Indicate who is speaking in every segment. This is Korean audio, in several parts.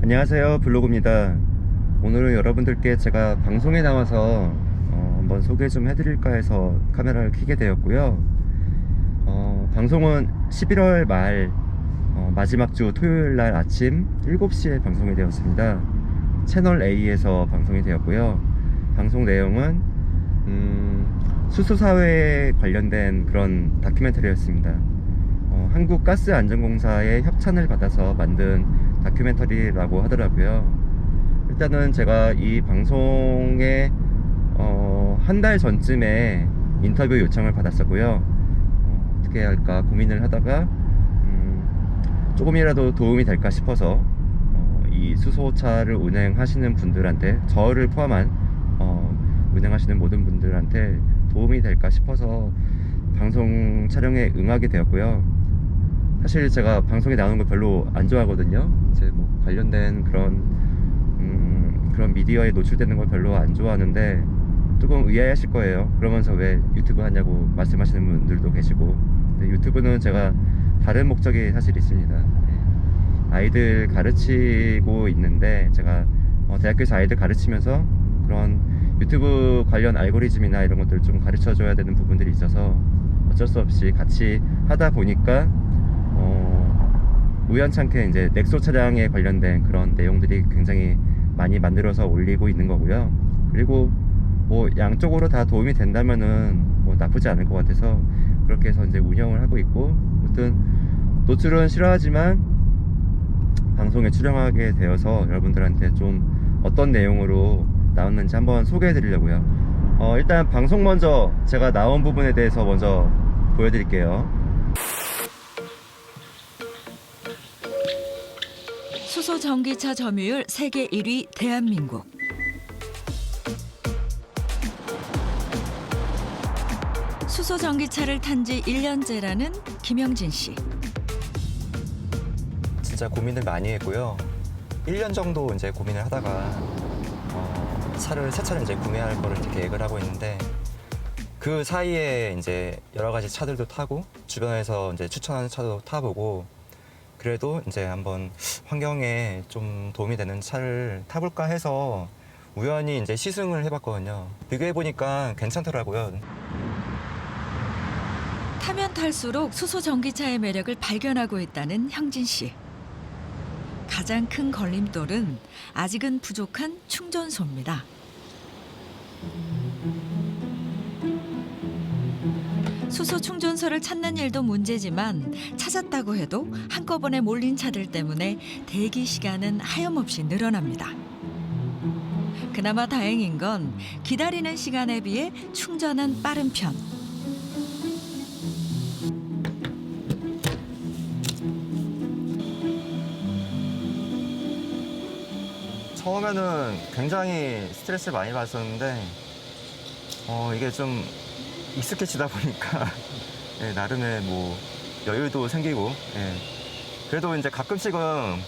Speaker 1: 안녕하세요, 블로그입니다. 오늘은 여러분들께 제가 방송에 나와서 한번 소개 좀 해드릴까 해서 카메라를 켜게 되었고요. 방송은 11월 말 마지막 주 토요일날 아침 7시에 방송이 되었습니다. 채널 A에서 방송이 되었고요. 방송 내용은 수소사회에 관련된 그런 다큐멘터리였습니다. 한국가스안전공사의 협찬을 받아서 만든 다큐멘터리라고 하더라고요. 일단은 제가 이 방송에 한 달 전쯤에 인터뷰 요청을 받았었고요. 어떻게 해야 할까 고민을 하다가 조금이라도 도움이 될까 싶어서 이 수소차를 운행하시는 분들한테, 저를 포함한 운행하시는 모든 분들한테 도움이 될까 싶어서 방송 촬영에 응하게 되었고요. 사실 제가 방송에 나오는 걸 별로 안 좋아하거든요. 이제 뭐 관련된 그런 미디어에 노출되는 걸 별로 안 좋아하는데, 조금 의아해하실 거예요. 그러면서 왜 유튜브 하냐고 말씀하시는 분들도 계시고. 근데 유튜브는 제가 다른 목적이 사실 있습니다. 아이들 가르치고 있는데, 제가 대학교에서 아이들 가르치면서 그런 유튜브 관련 알고리즘이나 이런 것들을 좀 가르쳐 줘야 되는 부분들이 있어서 어쩔 수 없이 같이 하다 보니까 우연찮게 이제 넥소 차량에 관련된 그런 내용들이 굉장히 많이 만들어서 올리고 있는 거고요. 그리고 뭐 양쪽으로 다 도움이 된다면은 뭐 나쁘지 않을 것 같아서 그렇게 해서 이제 운영을 하고 있고, 아무튼 노출은 싫어하지만 방송에 출연하게 되어서 여러분들한테 좀 어떤 내용으로 나왔는지 한번 소개해 드리려고요. 일단 방송 먼저 제가 나온 부분에 대해서 먼저 보여드릴게요.
Speaker 2: 수소 전기차 점유율 세계 1위 대한민국. 수소 전기차를 탄 지 1년째라는 김영진 씨.
Speaker 1: 진짜 고민을 많이 했고요. 1년 정도 이제 고민을 하다가 새 차를 이제 구매할 거를 이제 계획을 하고 있는데, 그 사이에 이제 여러 가지 차들도 타고 주변에서 이제 추천하는 차도 타보고, 그래도 이제 한번 환경에 좀 도움이 되는 차를 타볼까 해서 우연히 이제 시승을 해봤거든요. 비교해 보니까 괜찮더라고요.
Speaker 2: 타면 탈수록 수소 전기차의 매력을 발견하고 있다는 형진 씨. 가장 큰 걸림돌은 아직은 부족한 충전소입니다. 수소 충전소를 찾는 일도 문제지만, 찾았다고 해도 한꺼번에 몰린 차들 때문에 대기 시간은 하염없이 늘어납니다. 그나마 다행인 건 기다리는 시간에 비해 충전은 빠른 편.
Speaker 1: 처음에는 굉장히 스트레스를 많이 받았었는데 이게 좀 익숙해지다 보니까 예, 나름의 뭐 여유도 생기고, 예. 그래도 이제 가끔씩은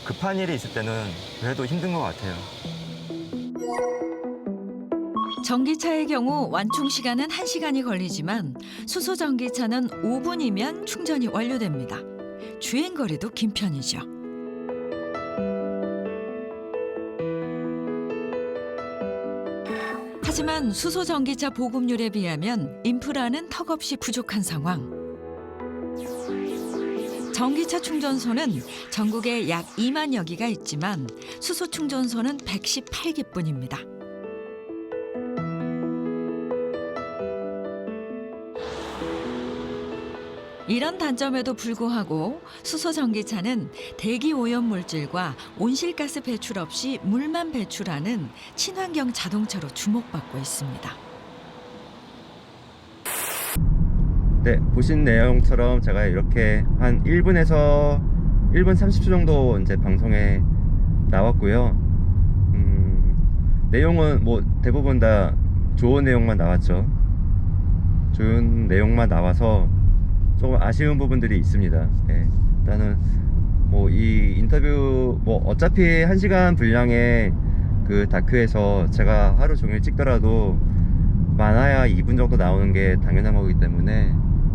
Speaker 1: 급한 일이 있을 때는 그래도 힘든 것 같아요.
Speaker 2: 전기차의 경우 완충 시간은 1시간이 걸리지만 수소 전기차는 5분이면 충전이 완료됩니다. 주행 거리도 긴 편이죠. 하지만 수소 전기차 보급률에 비하면 인프라는 턱없이 부족한 상황. 전기차 충전소는 전국에 약 2만여 기가 있지만 수소 충전소는 118기뿐입니다. 이런 단점에도 불구하고 수소 전기차는 대기 오염 물질과 온실가스 배출 없이 물만 배출하는 친환경 자동차로 주목받고 있습니다.
Speaker 1: 네, 보신 내용처럼 제가 이렇게 한 1분에서 1분 30초 정도 이제 방송에 나왔고요. 내용은 뭐 대부분 다 좋은 내용만 나왔죠. 좋은 내용만 나와서 조금 아쉬운 부분들이 있습니다. 예, 일단은 뭐 이 인터뷰 뭐 어차피 1시간 분량의 그 다큐에서 제가 하루 종일 찍더라도 많아야 2분 정도 나오는 게 당연한 거기 때문에,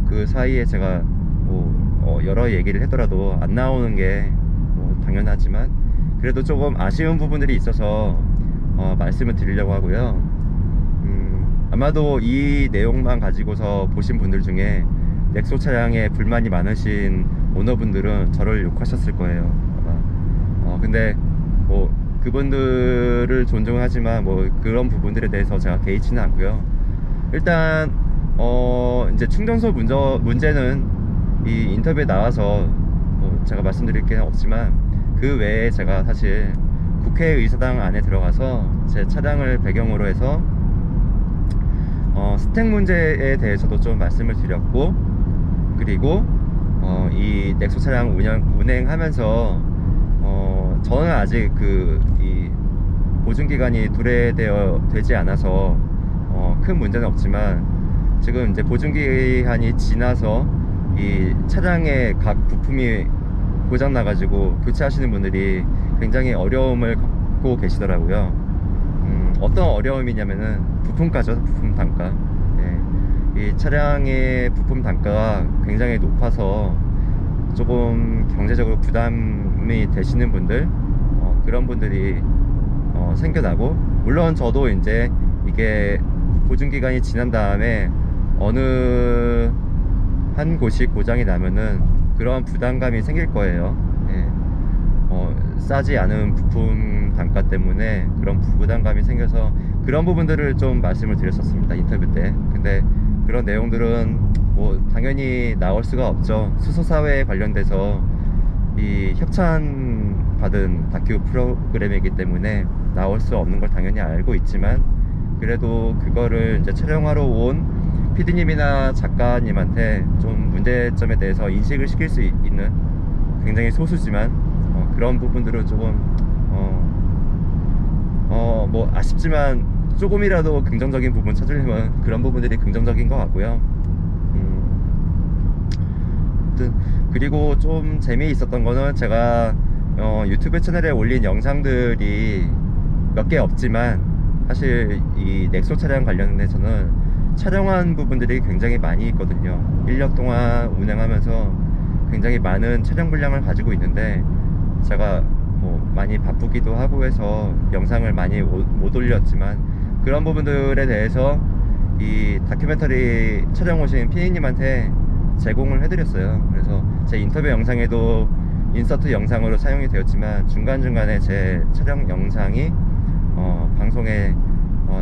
Speaker 1: 그 사이에 제가 뭐 여러 얘기를 하더라도 안 나오는 게 뭐 당연하지만, 그래도 조금 아쉬운 부분들이 있어서 말씀을 드리려고 하고요. 아마도 이 내용만 가지고서 보신 분들 중에 넥소 차량에 불만이 많으신 오너분들은 저를 욕하셨을 거예요, 아마. 근데 뭐 그분들을 존중하지만 뭐 그런 부분들에 대해서 제가 개의치는 않고요. 일단 이제 충전소 문제는 이 인터뷰에 나와서 제가 말씀드릴 게 없지만, 그 외에 제가 사실 국회의사당 안에 들어가서 제 차량을 배경으로 해서 스택 문제에 대해서도 좀 말씀을 드렸고, 그리고 이 넥소 차량 운행하면서 저는 아직 이 보증 기간이 되지 않아서 큰 문제는 없지만, 지금 이제 보증 기한이 지나서 이 차량의 각 부품이 고장 나가지고 교체하시는 분들이 굉장히 어려움을 겪고 계시더라고요. 어떤 어려움이냐면은 부품가죠. 부품 단가. 이 차량의 부품 단가가 굉장히 높아서 조금 경제적으로 부담이 되시는 분들, 그런 분들이 생겨나고, 물론 저도 이제 이게 보증기간이 지난 다음에 어느 한 곳이 고장이 나면은 그런 부담감이 생길 거예요. 싸지 않은 부품 단가 때문에 그런 부담감이 생겨서 그런 부분들을 좀 말씀을 드렸었습니다, 인터뷰 때. 근데 그런 내용들은 뭐 당연히 나올 수가 없죠. 수소사회에 관련돼서 이 협찬 받은 다큐 프로그램이기 때문에 나올 수 없는 걸 당연히 알고 있지만, 그래도 그거를 이제 촬영하러 온 PD님이나 작가님한테 좀 문제점에 대해서 인식을 시킬 수 있는, 굉장히 소수지만 그런 부분들을 조금 뭐 아쉽지만 조금이라도 긍정적인 부분 찾으려면 그런 부분들이 긍정적인 것 같고요. 그리고 좀 재미있었던 거는, 제가 유튜브 채널에 올린 영상들이 몇 개 없지만, 사실 이 넥소 차량 관련해서는 촬영한 부분들이 굉장히 많이 있거든요. 1년 동안 운행하면서 굉장히 많은 촬영 분량을 가지고 있는데, 제가 뭐 많이 바쁘기도 하고 해서 영상을 많이 못 올렸지만, 그런 부분들에 대해서 이 다큐멘터리 촬영 오신 피디님한테 제공을 해드렸어요. 그래서 제 인터뷰 영상에도 인서트 영상으로 사용이 되었지만, 중간중간에 제 촬영 영상이 방송에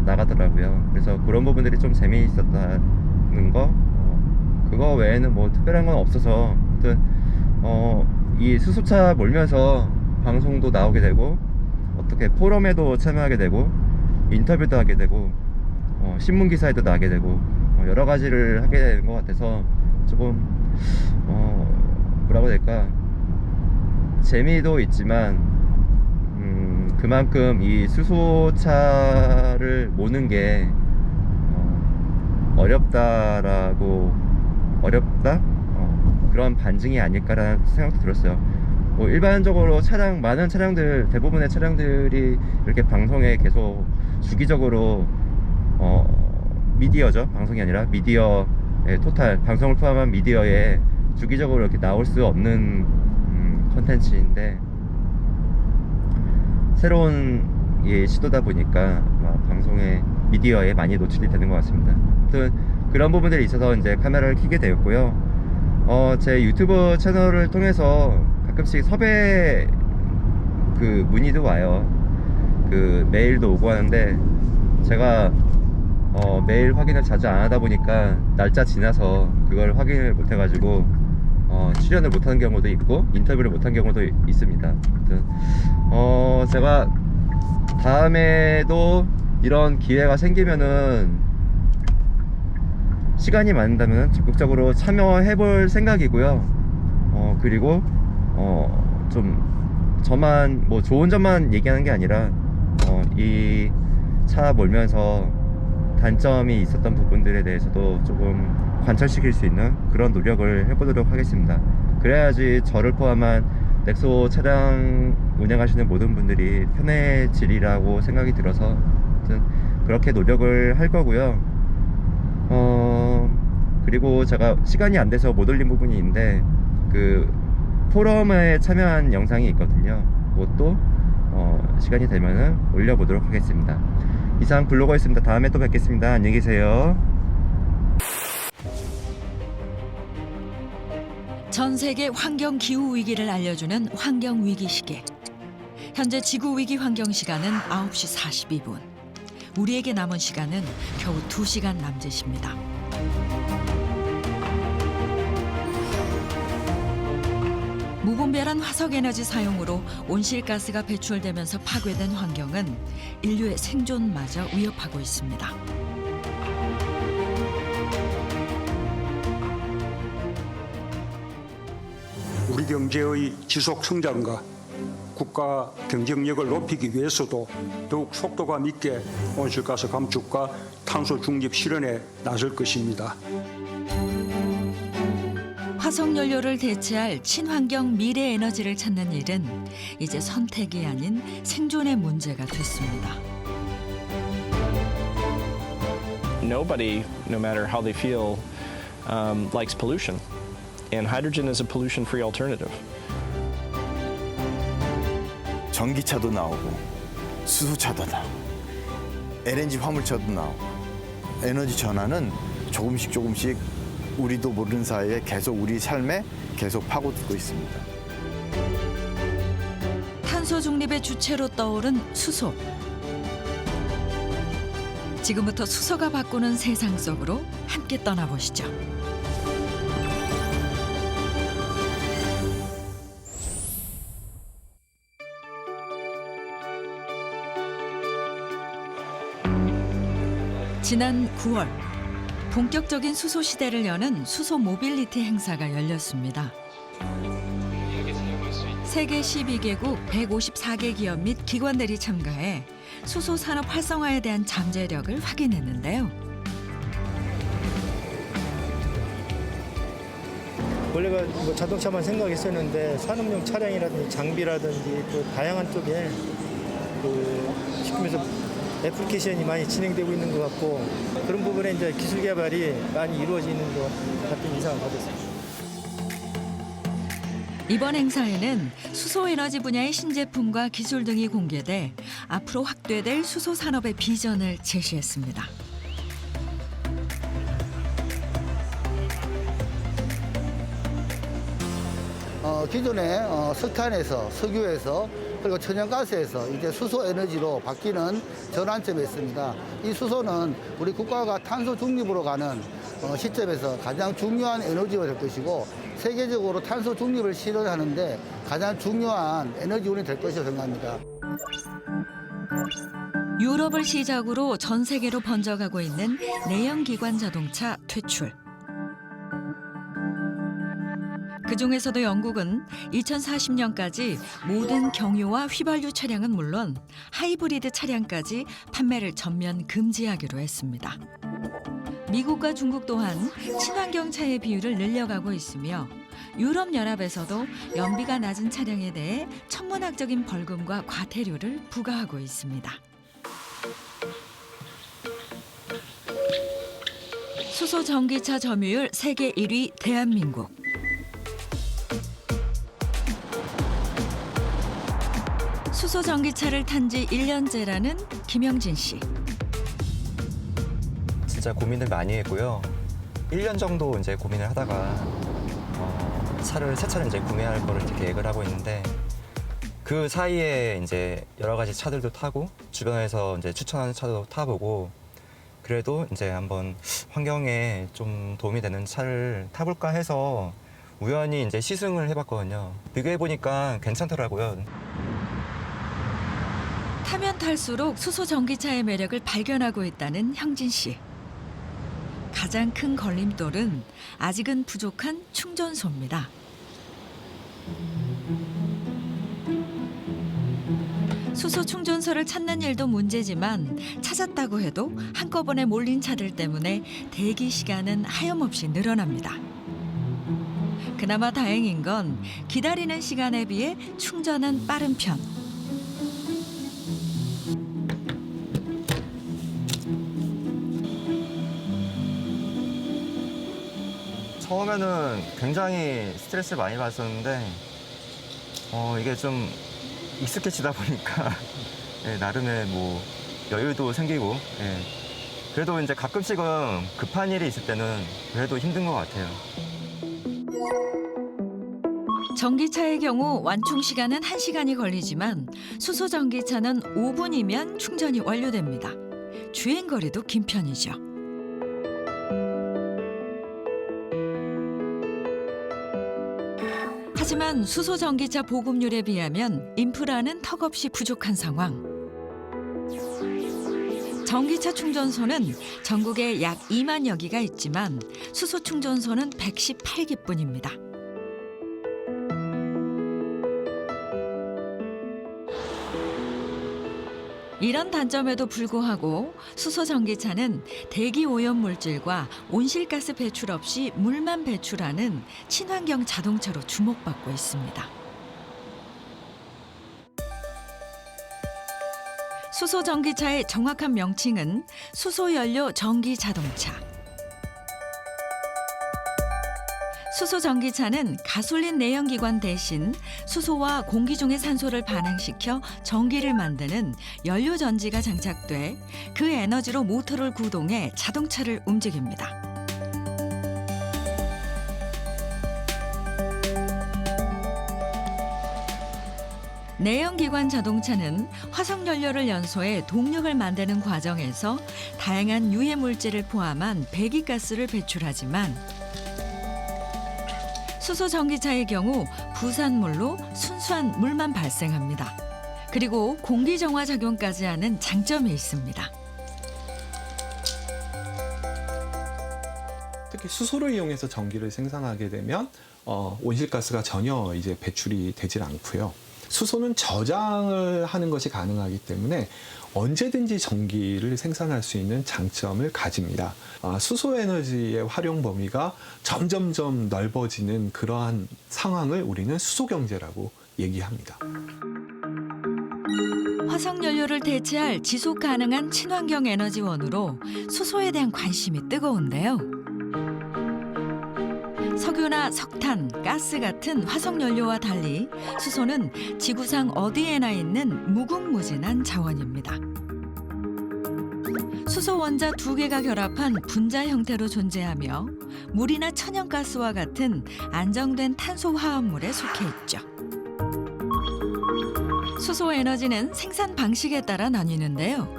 Speaker 1: 나가더라고요. 그래서 그런 부분들이 좀 재미있었다는 거, 그거 외에는 뭐 특별한 건 없어서, 아무튼 이 수소차 몰면서 방송도 나오게 되고, 어떻게 포럼에도 참여하게 되고, 인터뷰도 하게 되고, 신문기사에도 나게 되고, 여러 가지를 하게 되는 것 같아서 조금 뭐라고 해야 될까, 재미도 있지만 그만큼 이 수소차를 모는 게 어렵다? 그런 반증이 아닐까라는 생각도 들었어요. 뭐 일반적으로 많은 차량들, 대부분의 차량들이 이렇게 방송에 계속 주기적으로 미디어죠, 방송이 아니라 미디어, 토탈 방송을 포함한 미디어에 주기적으로 이렇게 나올 수 없는 컨텐츠인데, 새로운 시도다 보니까 방송에, 미디어에 많이 노출이 되는 것 같습니다. 아무튼 그런 부분들이 있어서 이제 카메라를 켜게 되었고요. 제 유튜브 채널을 통해서 가끔씩 섭외 문의도 와요. 메일도 오고 하는데, 제가 메일 확인을 자주 안 하다 보니까 날짜 지나서 그걸 확인을 못 해가지고 출연을 못하는 경우도 있고, 인터뷰를 못한 경우도 있습니다. 아무튼 제가 다음에도 이런 기회가 생기면은, 시간이 맞는다면 적극적으로 참여해 볼 생각이고요. 그리고 좀 저만 뭐 좋은 점만 얘기하는 게 아니라 이 차 몰면서 단점이 있었던 부분들에 대해서도 조금 관철시킬 수 있는 그런 노력을 해보도록 하겠습니다. 그래야지 저를 포함한 넥소 차량 운행하시는 모든 분들이 편해지리라고 생각이 들어서, 아무튼 그렇게 노력을 할 거고요. 그리고 제가 시간이 안 돼서 못 올린 부분이 있는데, 포럼에 참여한 영상이 있거든요. 그것도 시간이 되면은 올려보도록 하겠습니다. 이상 블로거였습니다. 다음에 또 뵙겠습니다. 안녕히 계세요.
Speaker 2: 전 세계 환경 기후 위기를 알려주는 환경 위기 시계. 현재 지구 위기 환경 시간은 9시 42분. 우리에게 남은 시간은 겨우 2시간 남짓입니다. 무분별한 화석 에너지 사용으로 온실가스가 배출되면서 파괴된 환경은 인류의 생존마저 위협하고 있습니다.
Speaker 3: 우리 경제의 지속 성장과 국가 경쟁력을 높이기 위해서도 더욱 속도감 있게 온실가스 감축과 탄소 중립 실현에 나설 것입니다.
Speaker 2: 화석 연료를 대체할 친환경 미래 에너지를 찾는 일은 이제 선택이 아닌 생존의 문제가 됐습니다.
Speaker 4: Nobody, no matter how they feel, likes pollution. And hydrogen is a pollution-free alternative.
Speaker 5: 전기차도 나오고 수소차도 나오고 LNG 화물차도 나오고 에너지 전환은 조금씩 우리도 모르는 사이에 계속 우리 삶에 계속 파고들고 있습니다.
Speaker 2: 탄소 중립의 주체로 떠오른 수소. 지금부터 수소가 바꾸는 세상 속으로 함께 떠나보시죠. 지난 9월 본격적인 수소 시대를 여는 수소 모빌리티 행사가 열렸습니다. 세계 12개국 154개 기업 및 기관들이 참가해 수소 산업 활성화에 대한 잠재력을 확인했는데요.
Speaker 6: 원래가 뭐 자동차만 생각했었는데 산업용 차량이라든지 장비라든지 또 다양한 쪽에 시키면서 애플리케이션이 많이 진행되고 있는 것 같고 그런 부분에 이제 기술 개발이 많이 이루어지는 것 같은 인상을 받았습니다.
Speaker 2: 이번 행사에는 수소 에너지 분야의 신제품과 기술 등이 공개돼 앞으로 확대될 수소 산업의 비전을 제시했습니다.
Speaker 7: 기존에 석탄에서, 석유에서, 그리고 천연가스에서 이제 수소 에너지로 바뀌는 전환점에 있습니다. 이 수소는 우리 국가가 탄소 중립으로 가는 시점에서 가장 중요한 에너지가 될 것이고 세계적으로 탄소 중립을 실현하는데 가장 중요한 에너지원이 될 것이라고 생각합니다.
Speaker 2: 유럽을 시작으로 전 세계로 번져가고 있는 내연기관 자동차 퇴출. 그중에서도 영국은 2040년까지 모든 경유와 휘발유 차량은 물론 하이브리드 차량까지 판매를 전면 금지하기로 했습니다. 미국과 중국 또한 친환경차의 비율을 늘려가고 있으며 유럽연합에서도 연비가 낮은 차량에 대해 천문학적인 벌금과 과태료를 부과하고 있습니다. 수소 전기차 점유율 세계 1위 대한민국. 수소 전기차를 탄 지 1년째라는 김영진 씨.
Speaker 1: 진짜 고민을 많이 했고요. 1년 정도 이제 고민을 하다가 새 차를 이제 구매할 거를 이제 계획을 하고 있는데 그 사이에 이제 여러 가지 차들도 타고 주변에서 이제 추천하는 차도 타보고 그래도 이제 한번 환경에 좀 도움이 되는 차를 타볼까 해서 우연히 이제 시승을 해봤거든요. 비교해 보니까 괜찮더라고요.
Speaker 2: 타면 탈수록 수소 전기차의 매력을 발견하고 있다는 형진 씨. 가장 큰 걸림돌은 아직은 부족한 충전소입니다. 수소 충전소를 찾는 일도 문제지만 찾았다고 해도 한꺼번에 몰린 차들 때문에 대기 시간은 하염없이 늘어납니다. 그나마 다행인 건 기다리는 시간에 비해 충전은 빠른 편.
Speaker 1: 처음에는 굉장히 스트레스를 많이 받았었는데 이게 좀 익숙해지다 보니까 예, 나름의 뭐 여유도 생기고 예. 그래도 이제 가끔씩은 급한 일이 있을 때는 그래도 힘든 것 같아요.
Speaker 2: 전기차의 경우 완충 시간은 1시간이 걸리지만 수소 전기차는 5분이면 충전이 완료됩니다. 주행 거리도 긴 편이죠. 하지만 수소 전기차 보급률에 비하면 인프라는 턱없이 부족한 상황. 전기차 충전소는 전국에 약 2만여 기가 있지만 수소 충전소는 118기뿐입니다. 이런 단점에도 불구하고 수소 전기차는 대기 오염 물질과 온실가스 배출 없이 물만 배출하는 친환경 자동차로 주목받고 있습니다. 수소 전기차의 정확한 명칭은 수소연료 전기 자동차. 수소 전기차는 가솔린 내연기관 대신 수소와 공기 중의 산소를 반응시켜 전기를 만드는 연료 전지가 장착돼 그 에너지로 모터를 구동해 자동차를 움직입니다. 내연기관 자동차는 화석연료를 연소해 동력을 만드는 과정에서 다양한 유해 물질을 포함한 배기가스를 배출하지만 수소 전기차의 경우 부산물로 순수한 물만 발생합니다. 그리고 공기 정화 작용까지 하는 장점이 있습니다.
Speaker 8: 특히 수소를 이용해서 전기를 생산하게 되면 온실가스가 전혀 이제 배출이 되질 않고요. 수소는 저장을 하는 것이 가능하기 때문에 언제든지 전기를 생산할 수 있는 장점을 가집니다. 수소 에너지의 활용 범위가 점점점 넓어지는 그러한 상황을 우리는 수소 경제라고 얘기합니다.
Speaker 2: 화석연료를 대체할 지속 가능한 친환경 에너지원으로 수소에 대한 관심이 뜨거운데요. 석유나 석탄, 가스 같은 화석연료와 달리 수소는 지구상 어디에나 있는 무궁무진한 자원입니다. 수소 원자 2개가 결합한 분자 형태로 존재하며 물이나 천연가스와 같은 안정된 탄소 화합물에 속해 있죠. 수소 에너지는 생산 방식에 따라 나뉘는데요.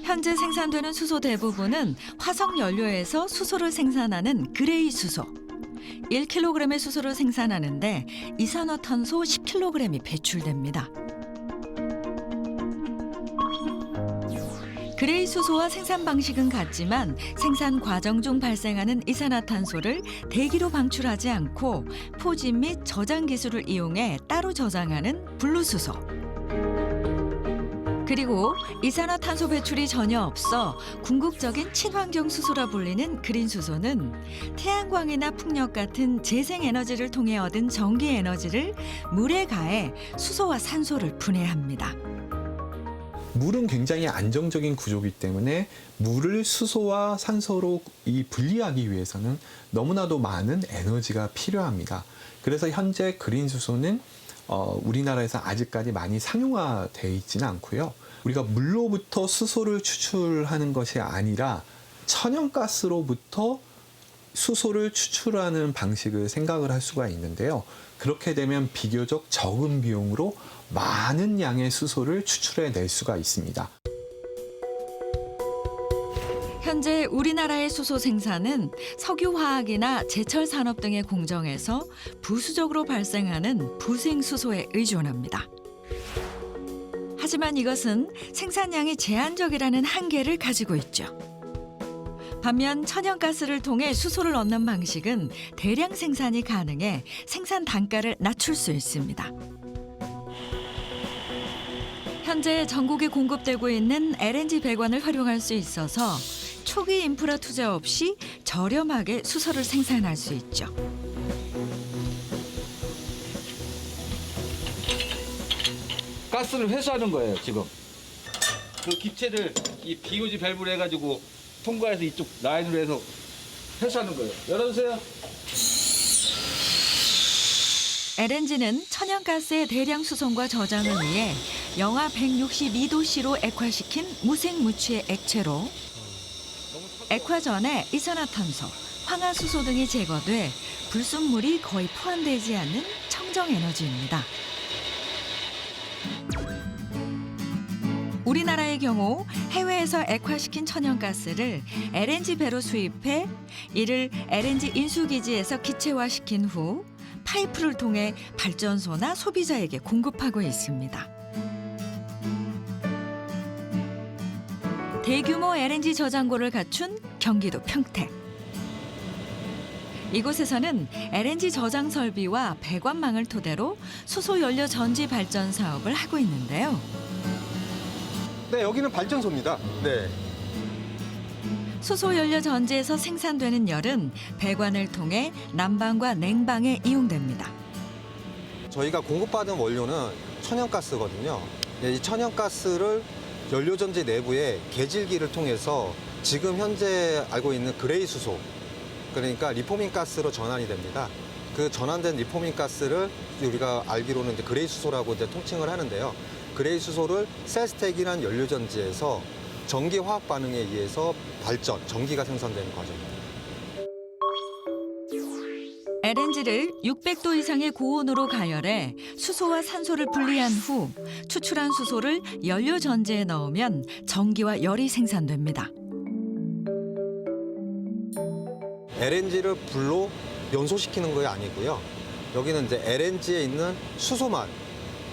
Speaker 2: 현재 생산되는 수소 대부분은 화석연료에서 수소를 생산하는 그레이 수소. 1kg의 수소를 생산하는데 이산화탄소 10kg이 배출됩니다. 그레이 수소와 생산 방식은 같지만 생산 과정 중 발생하는 이산화탄소를 대기로 방출하지 않고 포집 및 저장 기술을 이용해 따로 저장하는 블루 수소. 그리고 이산화탄소 배출이 전혀 없어 궁극적인 친환경 수소라 불리는 그린 수소는 태양광이나 풍력 같은 재생에너지를 통해 얻은 전기 에너지를 물에 가해 수소와 산소를 분해합니다.
Speaker 8: 물은 굉장히 안정적인 구조이기 때문에 물을 수소와 산소로 분리하기 위해서는 너무나도 많은 에너지가 필요합니다. 그래서 현재 그린 수소는 우리나라에서 아직까지 많이 상용화되어 있지는 않고요. 우리가 물로부터 수소를 추출하는 것이 아니라 천연가스로부터 수소를 추출하는 방식을 생각을 할 수가 있는데요. 그렇게 되면 비교적 적은 비용으로 많은 양의 수소를 추출해낼 수가 있습니다.
Speaker 2: 현재 우리나라의 수소 생산은 석유화학이나 제철 산업 등의 공정에서 부수적으로 발생하는 부생수소에 의존합니다. 하지만 이것은 생산량이 제한적이라는 한계를 가지고 있죠. 반면 천연가스를 통해 수소를 얻는 방식은 대량 생산이 가능해 생산 단가를 낮출 수 있습니다. 현재 전국에 공급되고 있는 LNG 배관을 활용할 수 있어서 초기 인프라 투자 없이 저렴하게 수소를 생산할 수 있죠.
Speaker 9: 가스를 회수하는 거예요, 지금. 그 기체를 이 BOG 밸브를 해가지고 통과해서 이쪽 라인으로 해서 회수하는 거예요. 열어주세요.
Speaker 2: LNG는 천연가스의 대량 수송과 저장을 위해 영하 162도씨로 액화시킨 무색무취의 액체로 액화 전에 이산화탄소, 황화수소 등이 제거돼 불순물이 거의 포함되지 않는 청정에너지입니다. 우리나라의 경우 해외에서 액화시킨 천연가스를 LNG 배로 수입해 이를 LNG 인수기지에서 기체화시킨 후 파이프를 통해 발전소나 소비자에게 공급하고 있습니다. 대규모 LNG 저장고를 갖춘 경기도 평택. 이곳에서는 LNG 저장 설비와 배관망을 토대로 수소 연료 전지 발전 사업을 하고 있는데요.
Speaker 10: 네, 여기는 발전소입니다. 네.
Speaker 2: 수소 연료 전지에서 생산되는 열은 배관을 통해 난방과 냉방에 이용됩니다.
Speaker 10: 저희가 공급받은 원료는 천연가스거든요. 이 천연가스를 연료전지 내부에 계질기를 통해서 지금 현재 알고 있는 그레이 수소, 그러니까 리포밍 가스로 전환이 됩니다. 그 전환된 리포밍 가스를 우리가 알기로는 이제 그레이 수소라고 이제 통칭을 하는데요. 그레이 수소를 셀스택이라는 연료전지에서 전기 화학 반응에 의해서 발전, 전기가 생산되는 과정입니다.
Speaker 2: LNG를 600도 이상의 고온으로 가열해 수소와 산소를 분리한 후 추출한 수소를 연료 전지에 넣으면 전기와 열이 생산됩니다.
Speaker 10: LNG를 불로 연소시키는 거 아니고요. 여기는 이제 LNG에 있는 수소만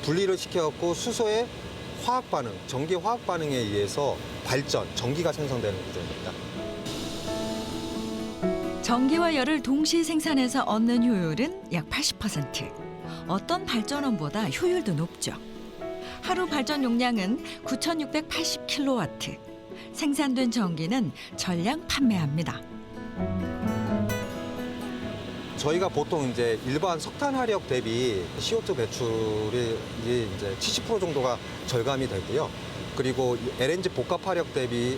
Speaker 10: 분리를 시켜갖고 수소의 화학 반응, 전기 화학 반응에 의해서 발전, 전기가 생성되는 구조입니다.
Speaker 2: 전기와 열을 동시에 생산해서 얻는 효율은 약 80%. 어떤 발전원보다 효율도 높죠. 하루 발전 용량은 9,680kW. 생산된 전기는 전량 판매합니다.
Speaker 10: 저희가 보통 이제 일반 석탄 화력 대비 CO2 배출이 이제 70% 정도가 절감이 되고요. 그리고 LNG 복합 화력 대비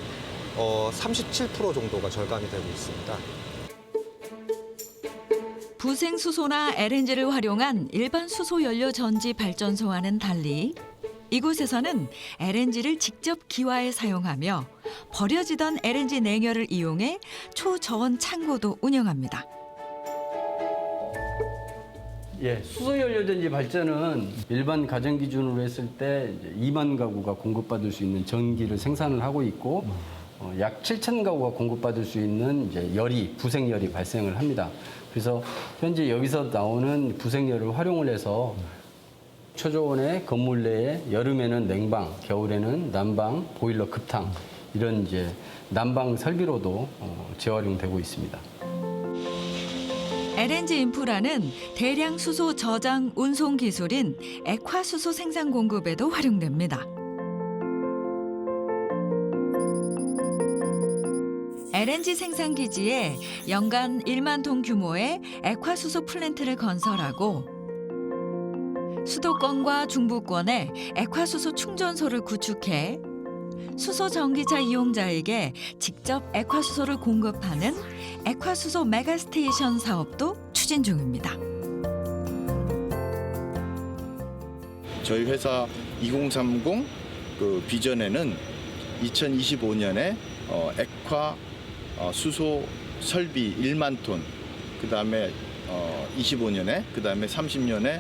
Speaker 10: 37% 정도가 절감이 되고 있습니다.
Speaker 2: 부생수소나 LNG를 활용한 일반 수소 연료 전지 발전소와는 달리 이곳에서는 LNG를 직접 기화해 사용하며 버려지던 LNG 냉열을 이용해 초저온 창고도 운영합니다.
Speaker 11: 예, 수소연료전지 발전은 일반 가정 기준으로 했을 때 이제 2만 가구가 공급받을 수 있는 전기를 생산을 하고 있고 약 7천 가구가 공급받을 수 있는 이제 열이 부생열이 발생을 합니다. 그래서 현재 여기서 나오는 부생열을 활용을 해서 초저온의 건물 내에 여름에는 냉방, 겨울에는 난방, 보일러 급탕 이런 이제 난방 설비로도 재활용되고 있습니다.
Speaker 2: LNG 인프라는 대량 수소 저장 운송 기술인 액화수소 생산 공급에도 활용됩니다. LNG 생산 기지에 연간 1만 톤 규모의 액화수소 플랜트를 건설하고 수도권과 중부권에 액화수소 충전소를 구축해 수소 전기차 이용자에게 직접 액화수소를 공급하는 액화수소 메가스테이션 사업도 추진 중입니다.
Speaker 5: 저희 회사 2030 그 비전에는 2025년에 액화 수소 설비 1만 톤, 그다음에 25년에, 그다음에 30년에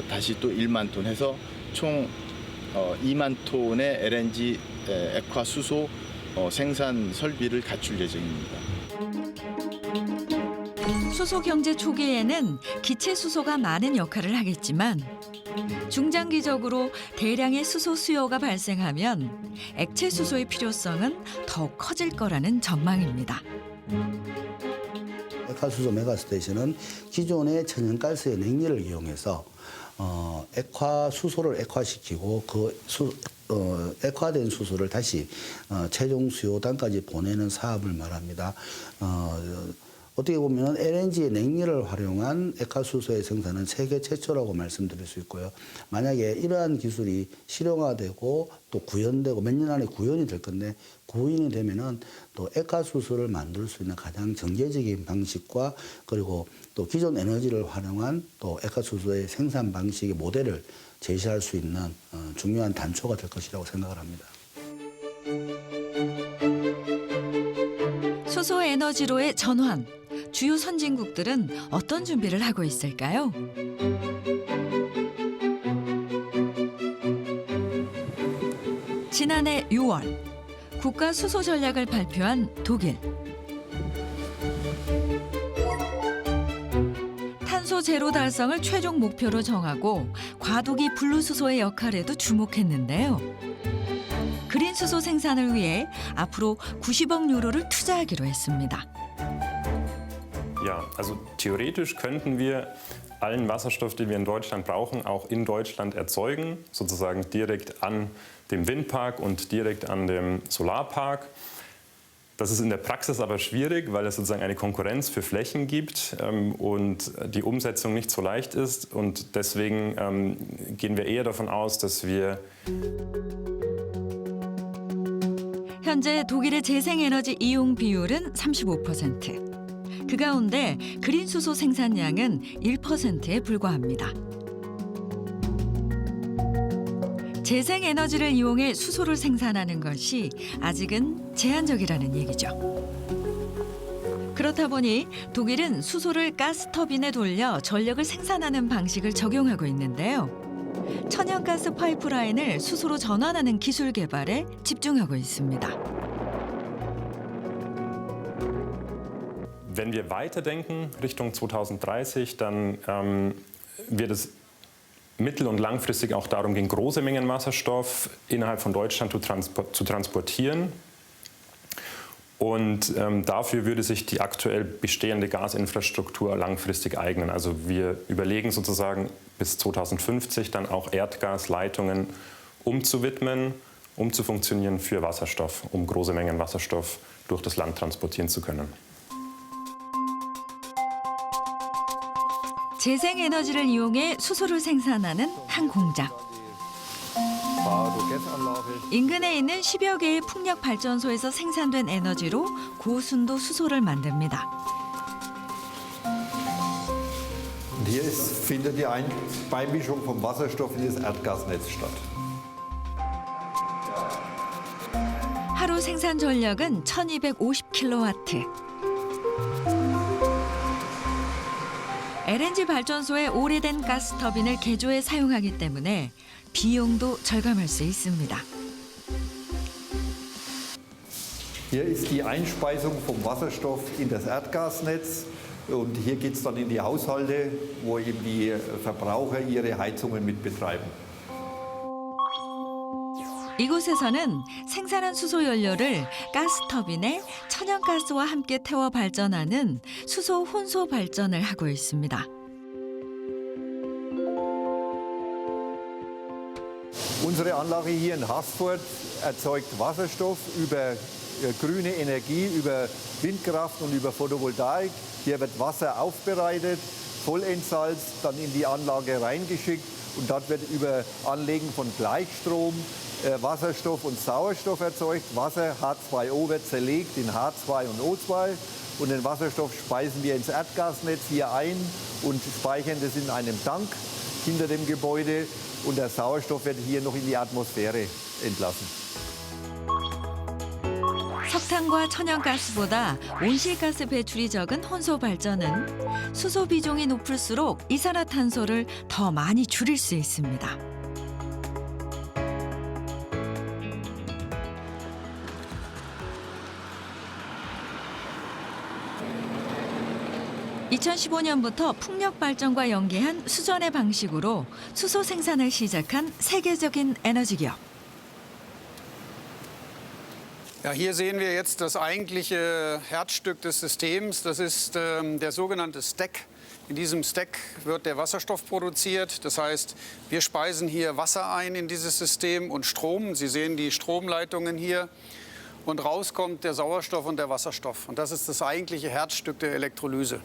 Speaker 5: 다시 또 1만 톤 해서 총 2만 톤의 LNG 액화 수소 생산 설비를 갖출 예정입니다.
Speaker 2: 수소 경제 초기에는 기체 수소가 많은 역할을 하겠지만 중장기적으로 대량의 수소 수요가 발생하면 액체 수소의 필요성은 더욱 커질 거라는 전망입니다.
Speaker 7: 액화수소 메가스테이션은 기존의 천연가스의 냉열을 이용해서 액화수소를 액화시키고 액화된 수소를 다시 최종 수요단까지 보내는 사업을 말합니다. 어떻게 보면 LNG의 냉열을 활용한 액화수소의 생산은 세계 최초라고 말씀드릴 수 있고요. 만약에 이러한 기술이 실용화되고 또 구현되고 몇 년 안에 구현이 될 건데 구현이 되면은 또 액화수소를 만들 수 있는 가장 정제적인 방식과 그리고 또 기존 에너지를 활용한 또 액화수소의 생산 방식의 모델을 제시할 수 있는 중요한 단초가 될 것이라고 생각을 합니다.
Speaker 2: 수소 에너지로의 전환. 주요 선진국들은 어떤 준비를 하고 있을까요? 지난해 6월 국가 수소 전략을 발표한 독일. 탄소 제로 달성을 최종 목표로 정하고 과도기 분리수소의 역할에도 주목했는데요. 그린 수소 생산을 위해 앞으로 90억 유로를 투자하기로 했습니다.
Speaker 12: Ja, also theoretisch könnten wir allen Wasserstoff, den wir in Deutschland brauchen, auch in Deutschland erzeugen, sozusagen direkt an dem Windpark und direkt an dem Solarpark. Das ist in der Praxis aber schwierig, weil es sozusagen eine Konkurrenz für Flächen gibt und die Umsetzung nicht so leicht ist. Und deswegen gehen wir eher davon aus, dass wir
Speaker 2: 현재 독일의 재생에너지 이용 비율은 35%. 그 가운데 그린 수소 생산량은 1%에 불과합니다. 재생에너지를 이용해 수소를 생산하는 것이 아직은 제한적이라는 얘기죠. 그렇다 보니 독일은 수소를 가스터빈에 돌려 전력을 생산하는 방식을 적용하고 있는데요. 천연가스 파이프라인을 수소로 전환하는 기술 개발에 집중하고 있습니다.
Speaker 12: Wenn wir weiterdenken Richtung 2030, dann wird es mittel- und langfristig auch darum gehen, große Mengen Wasserstoff innerhalb von Deutschland zu transportieren. Und dafür würde sich die aktuell bestehende Gasinfrastruktur langfristig eignen. Also wir überlegen sozusagen bis 2050 dann auch Erdgasleitungen umzuwidmen, umzufunktionieren für Wasserstoff, um große Mengen Wasserstoff durch das Land transportieren zu können.
Speaker 2: 재생에너지를 이용해 수소를 생산하는 한 공장. 인근에 있는 10여 개의 풍력 발전소에서 생산된 에너지로 고순도 수소를 만듭니다.
Speaker 13: Hier findet die Beimischung vom Wasserstoff in das Erdgasnetz statt.
Speaker 2: 하루 생산 전력은 1250kW. LNG 발전소의 오래된 가스터빈을 개조해 사용하기 때문에 비용도 절감할 수 있습니다.
Speaker 13: Hier ist die Einspeisung vom Wasserstoff in das Erdgasnetz und hier geht es dann in die Haushalte, wo eben die Verbraucher ihre Heizungen mit betreiben.
Speaker 2: 이곳에서는 생산한 수소 연료를 가스터빈에 천연가스와 함께 태워 발전하는 수소 혼소 발전을 하고 있습니다.
Speaker 13: Unsere Anlage hier in Haßfurt erzeugt Wasserstoff über grüne Energie, über Windkraft und über Photovoltaik. Hier wird Wasser aufbereitet, vollentsalzt, dann in die Anlage reingeschickt und dort wird über Anlegen von Gleichstrom Wasserstoff und Sauerstoff erzeugt. Wasser, H2O, wird zerlegt in H2 und O2 und den Wasserstoff speisen wir ins Erdgasnetz hier ein und speichern das in einem Tank hinter dem Gebäude und der Sauerstoff wird hier noch in die Atmosphäre entlassen.
Speaker 2: 석탄과 천연가스보다 온실가스 배출이 적은 혼소 발전은 수소 비중이 높을수록 이산화탄소를 더 많이 줄일 수 있습니다. (2015년부터) 풍력 발전과 연계한 수전의 방식으로 수소 생산을 시작한 세계적인 에너지 기업.
Speaker 14: Ja, hier sehen wir jetzt das eigentliche Herzstück des Systems. Das ist der sogenannte Stack. In diesem Stack wird der Wasserstoff produziert. Das heißt, wir speisen hier Wasser ein in dieses System und Strom. Sie sehen die Stromleitungen hier. und rauskommt der Sauerstoff und der Wasserstoff. Und das ist das eigentliche Herzstück der Elektrolyse.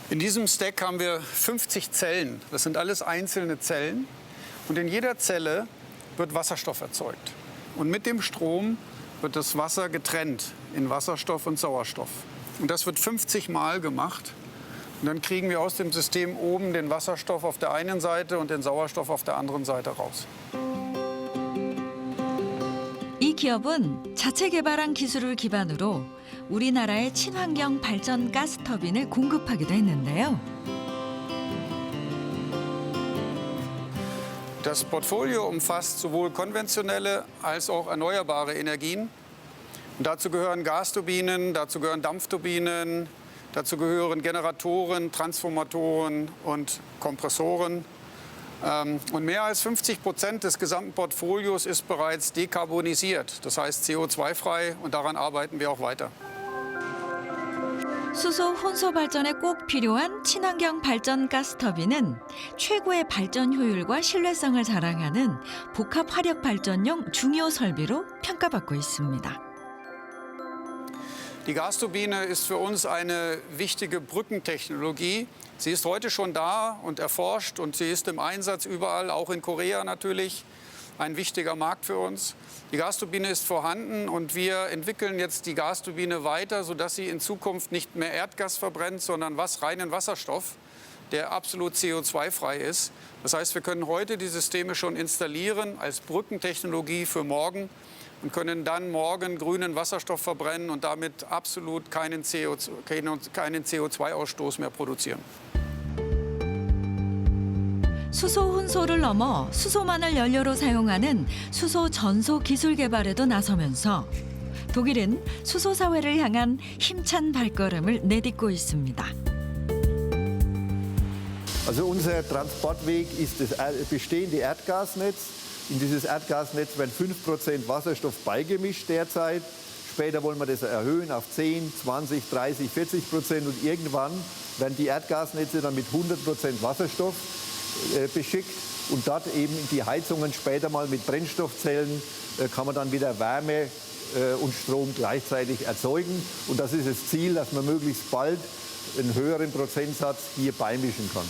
Speaker 14: In diesem Stack haben wir 50 Zellen. Das sind alles einzelne Zellen. Und in jeder Zelle wird Wasserstoff erzeugt. Und mit dem Strom wird das Wasser getrennt in Wasserstoff und Sauerstoff. Und das wird 50 Mal gemacht. Und dann kriegen wir aus dem System oben den Wasserstoff auf der einen Seite und den Sauerstoff auf der anderen Seite raus.
Speaker 2: 이 기업은 자체 개발한 기술을 기반으로 우리나라의 친환경 발전 가스터빈을 공급하기도 했는데요.
Speaker 14: Das Portfolio umfasst sowohl konventionelle als auch erneuerbare Energien. Und dazu gehören Gasturbinen, dazu gehören Dampfturbinen, dazu gehören Generatoren, Transformatoren und Kompressoren. Und mehr als 50% des gesamten Portfolios ist bereits dekarbonisiert, das heißt CO2-frei, und daran arbeiten wir auch weiter.
Speaker 2: 수소 혼소 발전에 꼭 필요한 친환경 발전 가스터빈은 최고의 발전 효율과 신뢰성을 자랑하는 복합 화력 발전용 중요 설비로 평가받고 있습니다.
Speaker 14: Die Gasturbine ist für uns eine wichtige Brückentechnologie. Sie ist heute schon da und erforscht und sie ist im Einsatz überall, auch in Korea natürlich. Ein wichtiger Markt für uns. Die Gasturbine ist vorhanden und wir entwickeln jetzt die Gasturbine weiter, sodass sie in Zukunft nicht mehr Erdgas verbrennt, sondern reinen Wasserstoff, der absolut CO2-frei ist. Das heißt, wir können heute die Systeme schon installieren als Brückentechnologie für morgen und können dann morgen grünen Wasserstoff verbrennen und damit absolut keinen CO2-Ausstoß mehr produzieren.
Speaker 2: 수소 혼소를 넘어 수소만을 연료로 사용하는 수소 전소 기술 개발에도 나서면서 독일은 수소 사회를 향한 힘찬 발걸음을 내딛고 있습니다.
Speaker 13: Also unser Transportweg ist das bestehende Erdgasnetz. In dieses Erdgasnetz werden 5% Wasserstoff beigemischt derzeit. Später wollen wir das erhöhen auf 10, 20, 30, 40% und irgendwann werden die Erdgasnetze dann mit 100% Wasserstoff beschickt und dort eben die Heizungen später mal mit Brennstoffzellen kann man dann wieder Wärme und Strom gleichzeitig erzeugen. Und das ist das Ziel, dass man möglichst bald einen höheren Prozentsatz hier beimischen kann.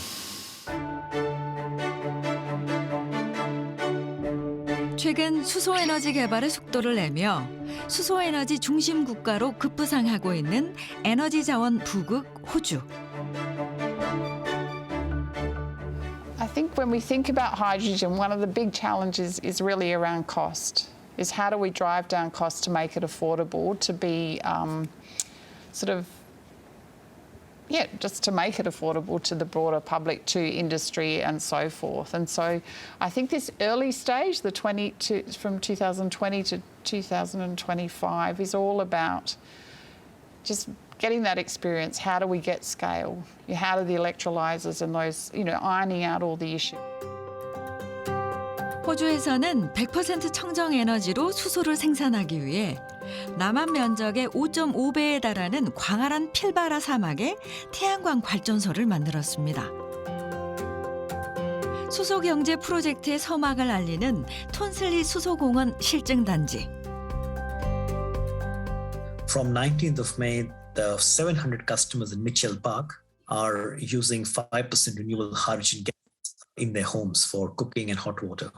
Speaker 2: 최근 수소에너지 개발의 속도를 내며 수소에너지 중심 국가로 급부상하고 있는 에너지 자원 부국 호주.
Speaker 15: I think when we think about hydrogen, one of the big challenges is really around cost. Is how do we drive down costs to make it affordable, to be just to make it affordable to the broader public, to industry and so forth. And so I think this early stage, from 2020 to 2025, is all about just getting that experience. How do we get scale? How do the electrolyzers and those, ironing out all the issues.
Speaker 2: 호주에서는 100% 청정 에너지로 수소를 생산하기 위해 남한 면적의 5.5배에 달하는 광활한 필바라 사막에 태양광 발전소를 만들었습니다. 수소 경제 프로젝트의 서막을 알리는 톤슬리 수소공원 실증단지.
Speaker 16: From 19th of May, the 700 customers in Mitchell Park are using 5% renewable hydrogen gas in their homes for cooking and hot water.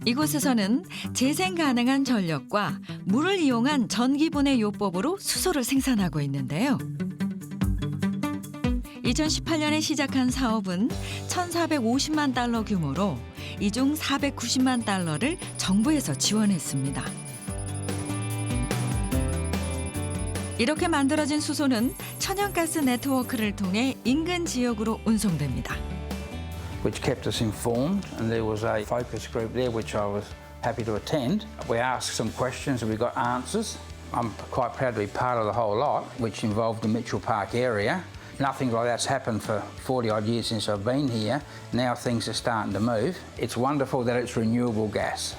Speaker 2: 이곳에서는 재생 가능한 전력과 물을 이용한 전기분해 요법으로 수소를 생산하고 있는데요. 2018년에 시작한 사업은 1,450만 달러 규모로 이 중 490만 달러를 정부에서 지원했습니다. 이렇게 만들어진 수소는 천연가스 네트워크를 통해 인근 지역으로 운송됩니다.
Speaker 17: which kept us informed, and there was a focus group there which I was happy to attend. We asked some questions and we got answers. I'm quite proud to be part of the whole lot, which involved the Mitchell Park area. Nothing like that's happened for 40-odd years since I've been here. Now things are starting to move. It's wonderful that it's renewable gas.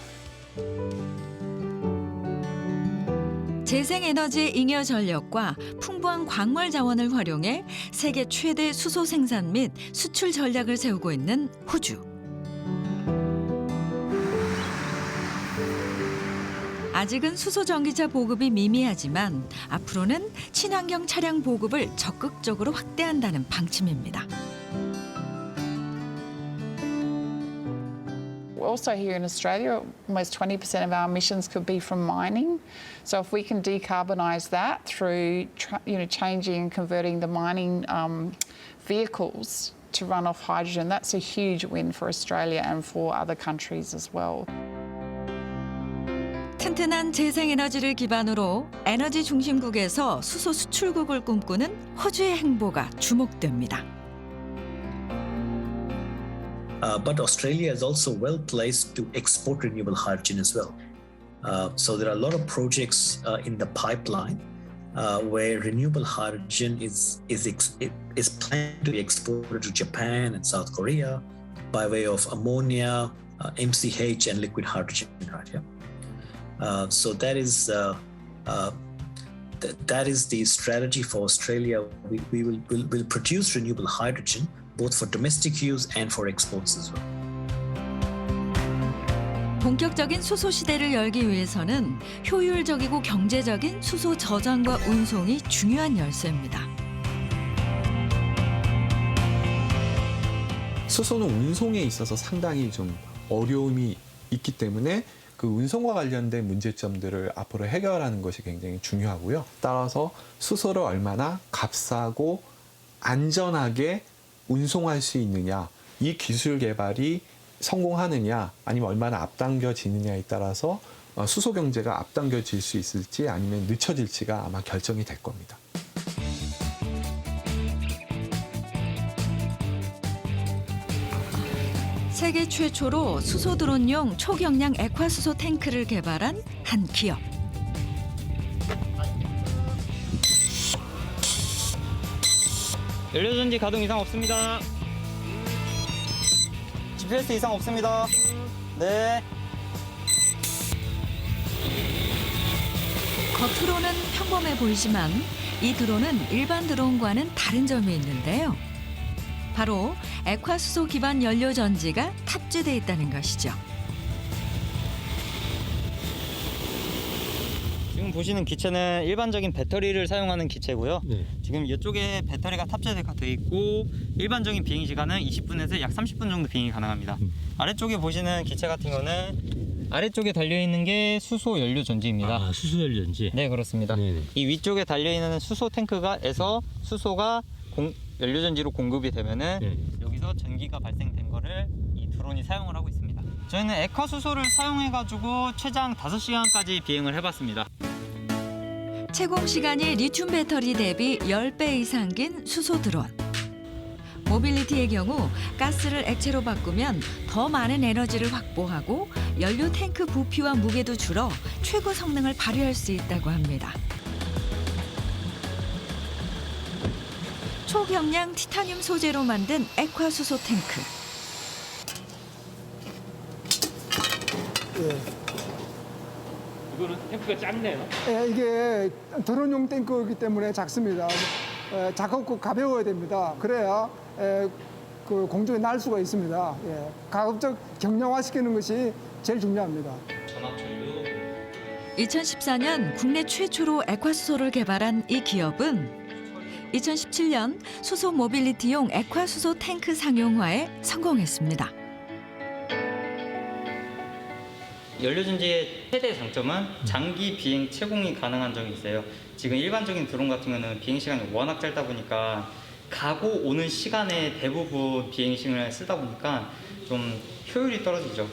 Speaker 2: 재생에너지의 잉여 전력과 풍부한 광물 자원을 활용해 세계 최대 수소 생산 및 수출 전략을 세우고 있는 호주. 아직은 수소 전기차 보급이 미미하지만 앞으로는 친환경 차량 보급을 적극적으로 확대한다는 방침입니다.
Speaker 15: Also here in Australia, almost 20% of our emissions could be from mining. So if we can decarbonise that through changing and converting the mining vehicles to run off hydrogen, that's a huge win for Australia and for other countries as well.
Speaker 2: 튼튼한 재생에너지를 기반으로 에너지 중심국에서 수소 수출국을 꿈꾸는 호주의 행보가 주목됩니다.
Speaker 16: But Australia is also well placed to export renewable hydrogen as well. So there are a lot of projects in the pipeline where renewable hydrogen is planned to be exported to Japan and South Korea by way of ammonia, MCH, and liquid hydrogen. Right? Yeah. So that is the strategy for Australia. We will produce renewable hydrogen both for domestic use and for exports as well.
Speaker 2: 본격적인 수소 시대를 열기 위해서는 효율적이고 경제적인 수소 저장과 운송이 중요한 열쇠입니다.
Speaker 8: 수소는 운송에 있어서 상당히 좀 어려움이 있기 때문에 그 운송과 관련된 문제점들을 앞으로 해결하는 것이 굉장히 중요하고요. 따라서 수소를 얼마나 값싸고 안전하게 운송할 수 있느냐, 이 기술 개발이 성공하느냐 아니면 얼마나 앞당겨지느냐에 따라서 수소 경제가 앞당겨질 수 있을지 아니면 늦춰질지가 아마 결정이 될 겁니다.
Speaker 2: 세계 최초로 수소 드론용 초경량 액화수소 탱크를 개발한 한 기업.
Speaker 18: 연료전지 가동 이상 없습니다. GPS 이상 없습니다. 네.
Speaker 2: 겉으로는 평범해 보이지만 이 드론은 일반 드론과는 다른 점이 있는데요. 바로 액화수소 기반 연료전지가 탑재돼 있다는 것이죠.
Speaker 18: 지금 보시는 기체는 일반적인 배터리를 사용하는 기체고요. 네. 지금 이쪽에 배터리가 탑재되어 있고 일반적인 비행 시간은 20분에서 약 30분 정도 비행이 가능합니다. 아래쪽에 보시는 기체 같은 경우는 아래쪽에 달려있는 게 수소 연료 전지입니다.
Speaker 19: 아, 수소 연료 전지?
Speaker 18: 네, 그렇습니다. 네네. 이 위쪽에 달려있는 수소 탱크에서 수소가 연료 전지로 공급이 되면은 네. 여기서 전기가 발생된 거를 이 드론이 사용을 하고 있습니다. 저희는 액화수소를 사용해가지고 최장 5시간까지 비행을 해봤습니다.
Speaker 2: 채공 시간이 리튬 배터리 대비 10배 이상 긴 수소 드론. 모빌리티의 경우 가스를 액체로 바꾸면 더 많은 에너지를 확보하고 연료 탱크 부피와 무게도 줄어 최고 성능을 발휘할 수 있다고 합니다. 초경량 티타늄 소재로 만든 액화수소 탱크.
Speaker 20: 예.
Speaker 9: 이거는 탱크가 작네요.
Speaker 20: 예, 이게 드론용 탱크이기 때문에 작습니다. 작고 가벼워야 됩니다. 그래야 그 공중에 날 수가 있습니다. 예. 가급적 경량화시키는 것이 제일 중요합니다.
Speaker 2: 2014년 국내 최초로 액화수소를 개발한 이 기업은 2017년 수소 모빌리티용 액화수소 탱크 상용화에 성공했습니다.
Speaker 18: 연료전지의 최대 장점은 장기 비행 채공이 가능한 점이 있어요. 지금 일반적인 드론 같은 경우는 비행 시간이 워낙 짧다 보니까 가고 오는 시간에 대부분 비행 시간을 쓰다 보니까 좀 효율이 떨어지죠.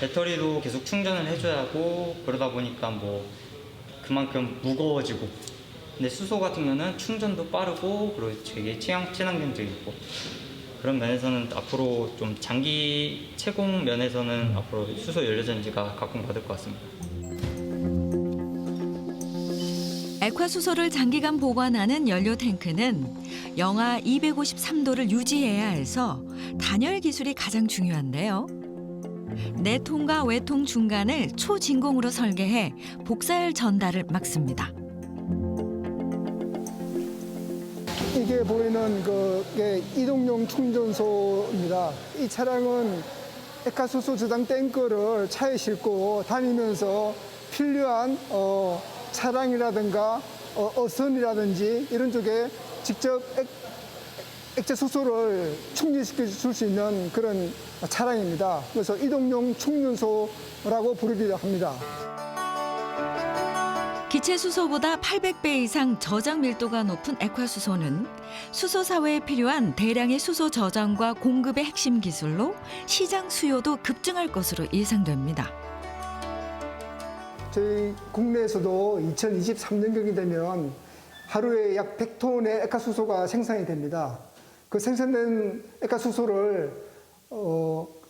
Speaker 18: 배터리도 계속 충전을 해줘야 하고 그러다 보니까 뭐 그만큼 무거워지고. 근데 수소 같은 경우는 충전도 빠르고 그리고 되게 친환경적이고 그런 면에서는 앞으로 좀 장기 채공 면에서는 앞으로 수소 연료전지가 각광받을 것 같습니다.
Speaker 2: 액화수소를 장기간 보관하는 연료 탱크는 영하 253도를 유지해야 해서 단열 기술이 가장 중요한데요. 내통과 외통 중간을 초진공으로 설계해 복사열 전달을 막습니다.
Speaker 20: 이게 보이는 그게 이동용 충전소입니다. 이 차량은 액화수소 저장 탱크를 차에 싣고 다니면서 필요한 차량이라든가 어선이라든지 이런 쪽에 직접 액체 수소를 충전시켜 줄 수 있는 그런 차량입니다. 그래서 이동용 충전소라고 부르기도 합니다.
Speaker 2: 기체 수소보다 800배 이상 저장 밀도가 높은 액화수소는 수소 사회에 필요한 대량의 수소 저장과 공급의 핵심 기술로 시장 수요도 급증할 것으로 예상됩니다.
Speaker 20: 저희 국내에서도 2023년경이 되면 하루에 약 100톤의 액화수소가 생산이 됩니다. 그 생산된 액화수소를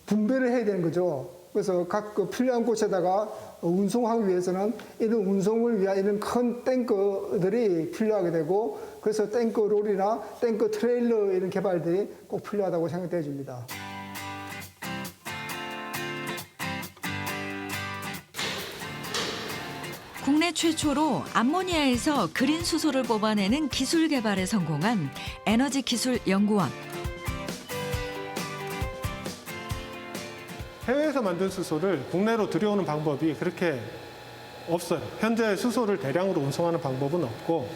Speaker 20: 분배를 해야 되는 거죠. 그래서 각 필요한 곳에다가 운송하기 위해서는 이런 운송을 위한 이런 큰 탱크들이 필요하게 되고, 그래서 탱크 롤이나 탱크 트레일러 이런 개발들이 꼭 필요하다고 생각되어 집니다.
Speaker 2: 국내 최초로 암모니아에서 그린 수소를 뽑아내는 기술 개발에 성공한 에너지기술연구원.
Speaker 19: 해외에서 만든 수소를 국내로 들여오는 방법이 그렇게 없어요. 현재 수소를 대량으로 운송하는 방법은 없고,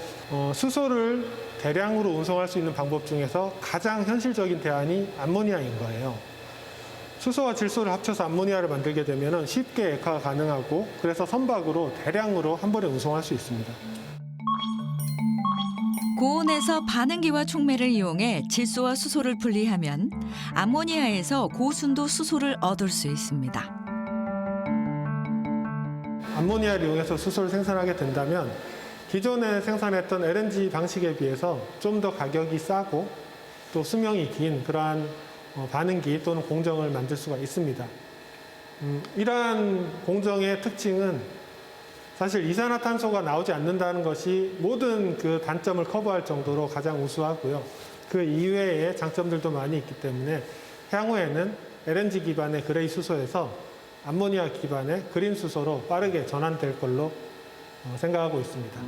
Speaker 19: 수소를 대량으로 운송할 수 있는 방법 중에서 가장 현실적인 대안이 암모니아인 거예요. 수소와 질소를 합쳐서 암모니아를 만들게 되면 쉽게 액화가 가능하고, 그래서 선박으로 대량으로 한 번에 운송할 수 있습니다.
Speaker 2: 고온에서 반응기와 촉매를 이용해 질소와 수소를 분리하면 암모니아에서 고순도 수소를 얻을 수 있습니다.
Speaker 19: 암모니아를 이용해서 수소를 생산하게 된다면 기존에 생산했던 LNG 방식에 비해서 좀 더 가격이 싸고 또 수명이 긴 그러한 반응기 또는 공정을 만들 수가 있습니다. 이러한 공정의 특징은 사실 이산화탄소가 나오지 않는다는 것이 모든 그 단점을 커버할 정도로 가장 우수하고요. 그 이외의 장점들도 많이 있기 때문에 향후에는 LNG 기반의 그레이 수소에서 암모니아 기반의 그린 수소로 빠르게 전환될 걸로 생각하고 있습니다.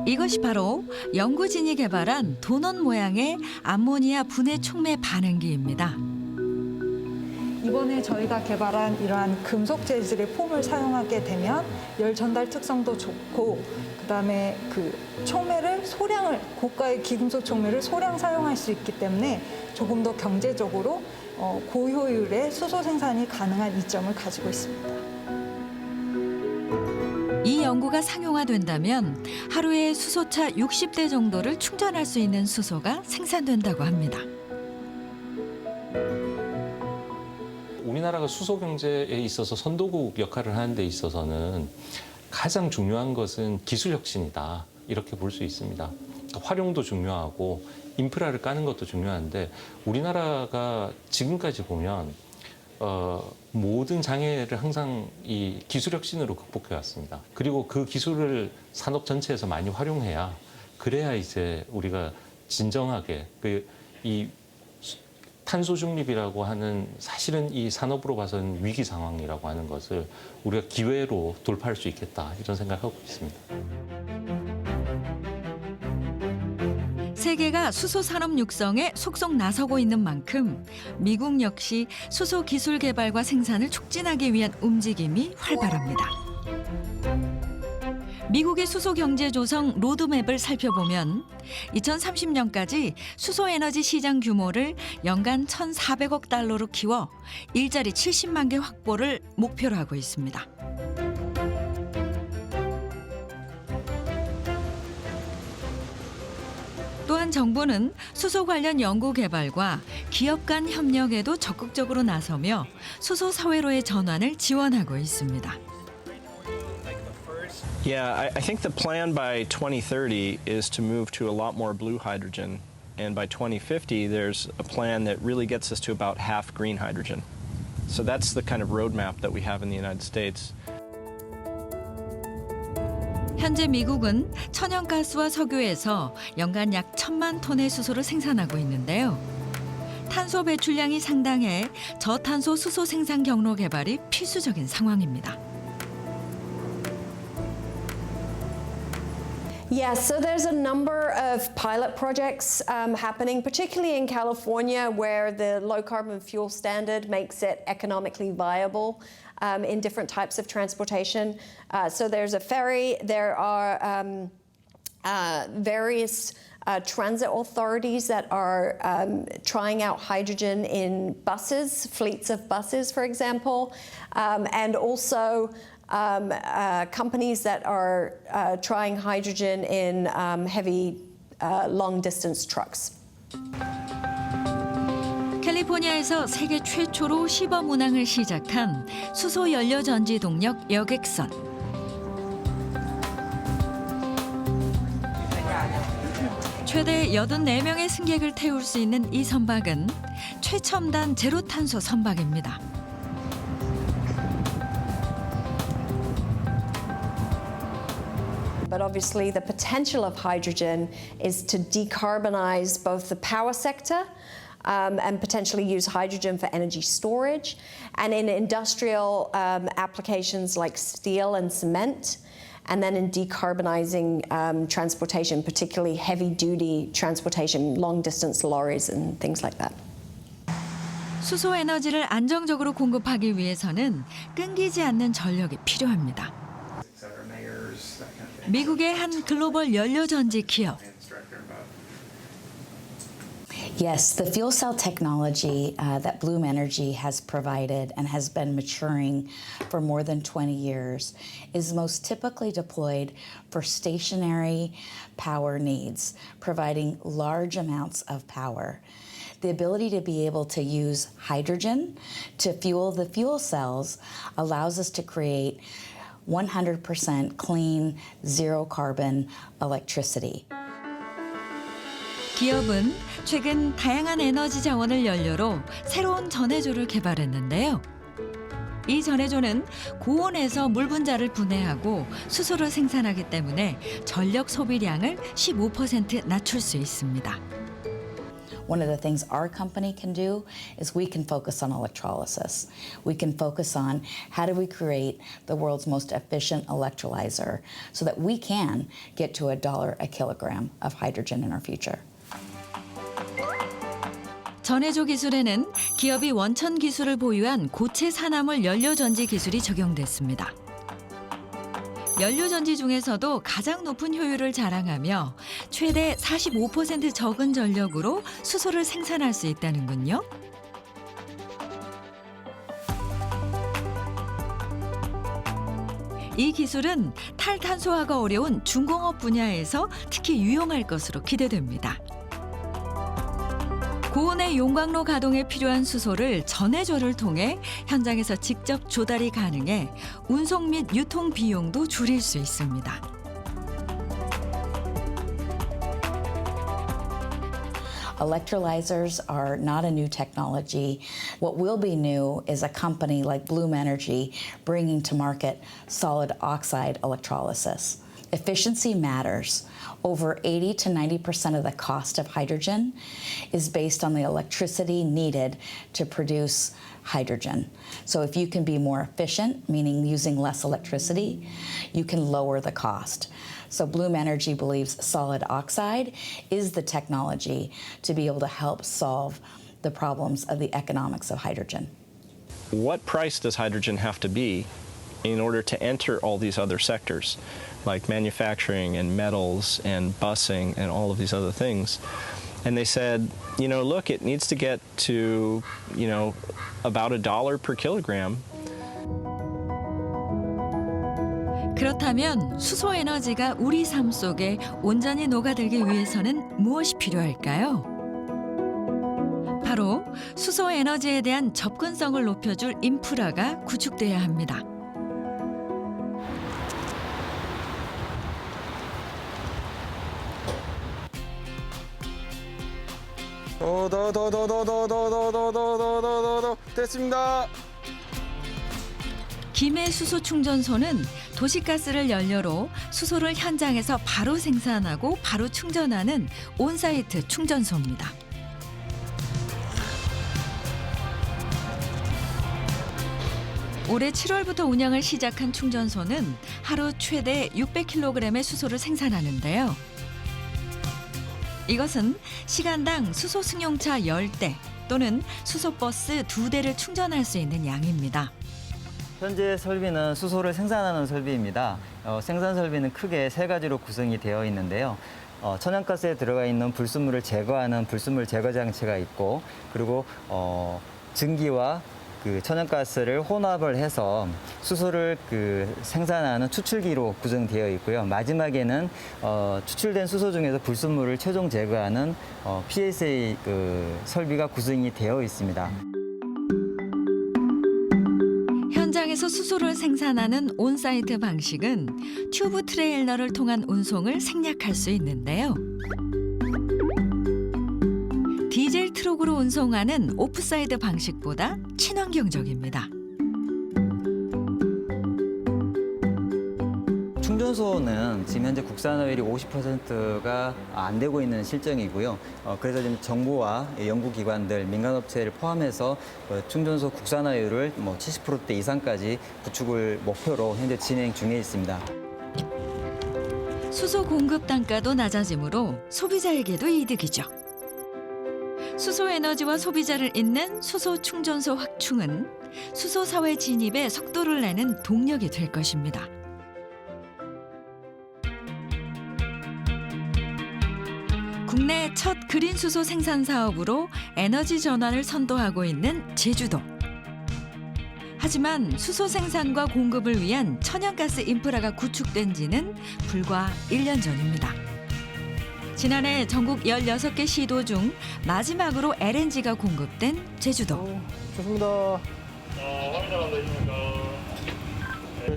Speaker 2: 이것이 바로 연구진이 개발한 도넛 모양의 암모니아 분해 촉매 반응기입니다.
Speaker 21: 이번에 저희가 개발한 이러한 금속 재질의 폼을 사용하게 되면 열 전달 특성도 좋고, 그다음에 그 촉매를 소량을, 고가의 기금속 촉매를 소량 사용할 수 있기 때문에 조금 더 경제적으로 고효율의 수소 생산이 가능한 이점을 가지고 있습니다.
Speaker 2: 이 연구가 상용화된다면 하루에 수소차 60대 정도를 충전할 수 있는 수소가 생산된다고 합니다.
Speaker 22: 우리나라가 수소 경제에 있어서 선도국 역할을 하는 데 있어서는 가장 중요한 것은 기술 혁신이다, 이렇게 볼 수 있습니다. 활용도 중요하고 인프라를 까는 것도 중요한데, 우리나라가 지금까지 보면 모든 장애를 항상 이 기술 혁신으로 극복해 왔습니다. 그리고 그 기술을 산업 전체에서 많이 활용해야, 그래야 이제 우리가 진정하게 이 탄소 중립이라고 하는, 사실은 이 산업으로 봐서는 위기 상황이라고 하는 것을 우리가 기회로 돌파할 수 있겠다, 이런 생각을 하고 있습니다.
Speaker 2: 세계가 수소 산업 육성에 속속 나서고 있는 만큼 미국 역시 수소 기술 개발과 생산을 촉진하기 위한 움직임이 활발합니다. 미국의 수소 경제 조성 로드맵을 살펴보면 2030년까지 수소 에너지 시장 규모를 연간 1,400억 달러로 키워 일자리 70만 개 확보를 목표로 하고 있습니다. 또한 정부는 수소 관련 연구 개발과 기업 간 협력에도 적극적으로 나서며 수소 사회로의 전환을 지원하고 있습니다.
Speaker 4: Yeah, I think the plan by 2030 is to move to a lot more blue hydrogen. And by 2050, there's a plan that really gets us to about half green hydrogen. So that's the kind of roadmap that we have in the United States.
Speaker 2: 현재 미국은 천연가스와 석유에서 연간 약 1,000만 톤의 수소를 생산하고 있는데요. 탄소 배출량이 상당해 저탄소 수소 생산 경로 개발이 필수적인 상황입니다.
Speaker 3: Yeah, so there's a number of pilot projects happening, particularly in California, where the low carbon fuel standard makes it economically viable in different types of transportation. So there's a ferry, there are various transit authorities that are trying out hydrogen in buses, fleets of buses, for example, and also companies that are trying hydrogen in heavy long-distance trucks.
Speaker 2: 캘리포니아에서 세계 최초로 시범 운항을 시작한 수소 연료 전지 동력 여객선. 최대 84명의 승객을 태울 수 있는 이 선박은 최첨단 제로 탄소 선박입니다.
Speaker 3: But obviously the potential of hydrogen is to decarbonize both the power sector and potentially use hydrogen for energy storage, and in industrial applications like steel and cement, and then in decarbonizing transportation, particularly heavy-duty transportation, long-distance lorries and things like that.
Speaker 2: 수소 에너지를 안정적으로 공급하기 위해서는 끊기지 않는 전력이 필요합니다. 미국의 한 글로벌 연료 전지 기업.
Speaker 6: Yes, the fuel cell technology that Bloom Energy has provided and has been maturing for more than 20 years is most typically deployed for stationary power needs, providing large amounts of power. The ability to be able to use hydrogen to fuel the fuel cells allows us to create 100% clean, zero carbon electricity.
Speaker 2: 기업은 최근 다양한 에너지 자원을 연료로 새로운 전해조를 개발했는데요. 이 전해조는 고온에서 물 분자를 분해하고 수소를 생산하기 때문에 전력 소비량을 15% 낮출 수 있습니다.
Speaker 6: One of the things our company can do is we can focus on electrolysis. We can focus on how do we create the world's most efficient electrolyzer so that we can get to $1 a kilogram of hydrogen in our future.
Speaker 2: 전해조 기술에는 기업이 원천 기술을 보유한 고체 산화물 연료 전지 기술이 적용됐습니다. 연료 전지 중에서도 가장 높은 효율을 자랑하며 최대 45% 적은 전력으로 수소를 생산할 수 있다는군요. 이 기술은 탈탄소화가 어려운 중공업 분야에서 특히 유용할 것으로 기대됩니다. 고온의 용광로 가동에 필요한 수소를 전해조를 통해 현장에서 직접 조달이 가능해 운송 및 유통 비용도 줄일 수 있습니다.
Speaker 6: Electrolyzers are not a new technology. What will be new is a company like Bloom Energy bringing to market solid oxide electrolysis. Efficiency matters. Over 80 to 90% of the cost of hydrogen is based on the electricity needed to produce hydrogen. So if you can be more efficient, meaning using less electricity, you can lower the cost. So Bloom Energy believes solid oxide is the technology to be able to help solve the problems of the economics of hydrogen.
Speaker 4: What price does hydrogen have to be in order to enter all these other sectors, like manufacturing and metals and busing and all of these other things? And they said, you know, look, it needs to get to, you know, about $1 per kilogram.
Speaker 2: 그렇다면 수소 에너지가 우리 삶 속에 온전히 녹아들기 위해서는 무엇이 필요할까요? 바로 수소 에너지에 대한 접근성을 높여줄 인프라가 구축돼야 합니다.
Speaker 1: 됐습니다.
Speaker 2: 김해 수소 충전소는 도시가스를 연료로 수소를 현장에서 바로 생산하고 바로 충전하는 온사이트 충전소입니다. 올해 7월부터 운영을 시작한 충전소는 하루 최대 600kg의 수소를 생산하는데요. 이것은 시간당 수소 승용차 10대 또는 수소버스 2대를 충전할 수 있는 양입니다.
Speaker 10: 현재 설비는 수소를 생산하는 설비입니다. 생산 설비는 크게 3가지로 구성이 되어 있는데요. 천연가스에 들어가 있는 불순물을 제거하는 불순물 제거 장치가 있고, 그리고 증기와 그 천연가스를 혼합을 해서 수소를 생산하는 추출기로 구성되어 있고요. 마지막에는 추출된 수소 중에서 불순물을 최종 제거하는 PSA 설비가 구성이 되어 있습니다.
Speaker 2: 현장에서 수소를 생산하는 온사이트 방식은 튜브 트레일러를 통한 운송을 생략할 수 있는데요. 디젤 트럭으로 운송하는 오프사이드 방식보다 친환경적입니다.
Speaker 10: 충전소는 지금 현재 국산화율이 50%가 안 되고 있는 실정이고요. 그래서 지금 정부와 연구기관들, 민간업체를 포함해서 충전소 국산화율을 70%대 이상까지 구축을 목표로 현재 진행 중에 있습니다.
Speaker 2: 수소 공급 단가도 낮아지므로 소비자에게도 이득이죠. 수소 에너지와 소비자를 잇는 수소 충전소 확충은 수소 사회 진입에 속도를 내는 동력이 될 것입니다. 국내 첫 그린 수소 생산 사업으로 에너지 전환을 선도하고 있는 제주도. 하지만 수소 생산과 공급을 위한 천연가스 인프라가 구축된 지는 불과 1년 전입니다. 지난해 전국 16개 시도 중 마지막으로 LNG가 공급된 제주도.
Speaker 11: 좋습니다.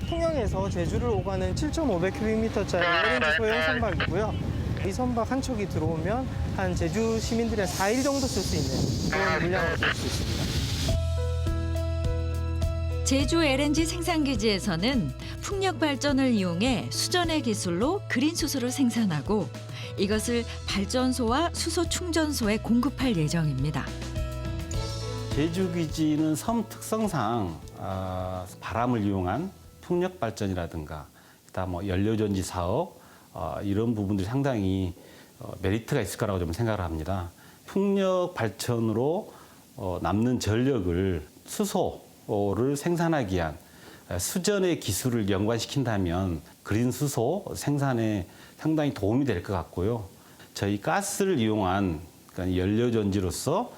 Speaker 11: 통영에서 제주를 오가는 7,500km짜리 LNG 소형 선박이고요. 이 선박 한 척이 들어오면 한 제주 시민들이 4일 정도 쓸 수 있는 그런 물량을 볼 수 있습니다.
Speaker 2: 제주 LNG 생산기지에서는 풍력 발전을 이용해 수전의 기술로 그린 수소를 생산하고 이것을 발전소와 수소 충전소에 공급할 예정입니다.
Speaker 23: 제주기지는 섬 특성상 바람을 이용한 풍력 발전이라든가 그다음 연료전지 사업 이런 부분들이 상당히 메리트가 있을 거라고 좀 생각을 합니다. 풍력 발전으로 남는 전력을 수소를 생산하기 위한 수전의 기술을 연관시킨다면 그린 수소 생산에 상당히 도움이 될 것 같고요. 저희 가스를 이용한 연료전지로서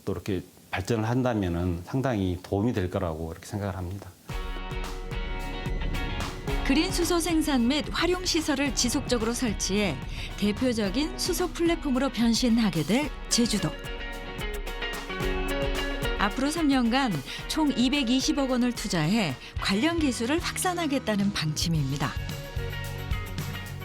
Speaker 23: 또 이렇게 발전을 한다면 상당히 도움이 될 거라고 이렇게 생각을 합니다.
Speaker 2: 그린 수소 생산 및 활용 시설을 지속적으로 설치해 대표적인 수소 플랫폼으로 변신하게 될 제주도. 앞으로 3년간 총 220억 원을 투자해 관련 기술을 확산하겠다는 방침입니다.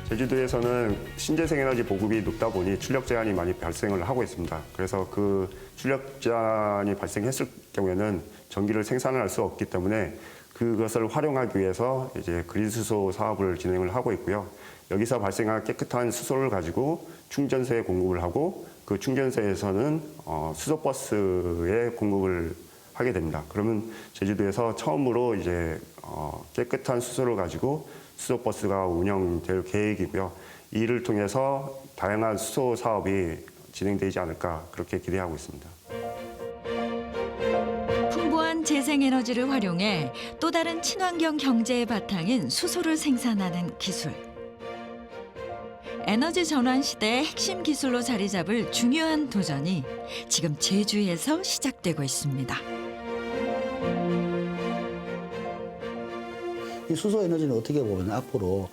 Speaker 24: 제주도에서는 신재생 에너지 보급이 높다 보니 출력 제한이 많이 발생을 하고 있습니다. 그래서 그 출력 제한이 발생했을 경우에는 전기를 생산을 할 수 없기 때문에 그것을 활용하기 위해서 이제 그린 수소 사업을 진행을 하고 있고요. 여기서 발생한 깨끗한 수소를 가지고 충전소에 공급을 하고 그 충전소에서는 수소버스에 공급을 하게 됩니다. 그러면 제주도에서 처음으로 이제 깨끗한 수소를 가지고 수소버스가 운영될 계획이고요. 이를 통해서 다양한 수소 사업이 진행되지 않을까 그렇게 기대하고 있습니다.
Speaker 2: 풍부한 재생에너지를 활용해 또 다른 친환경 경제의 바탕인 수소를 생산하는 기술. 에너지 전환 시대의 핵심 기술로 자리 잡을 중요한 도전이 지금 제주에서 시작되고 있습니다.
Speaker 7: 이 수소 에너지는 어떻게 보면 앞으로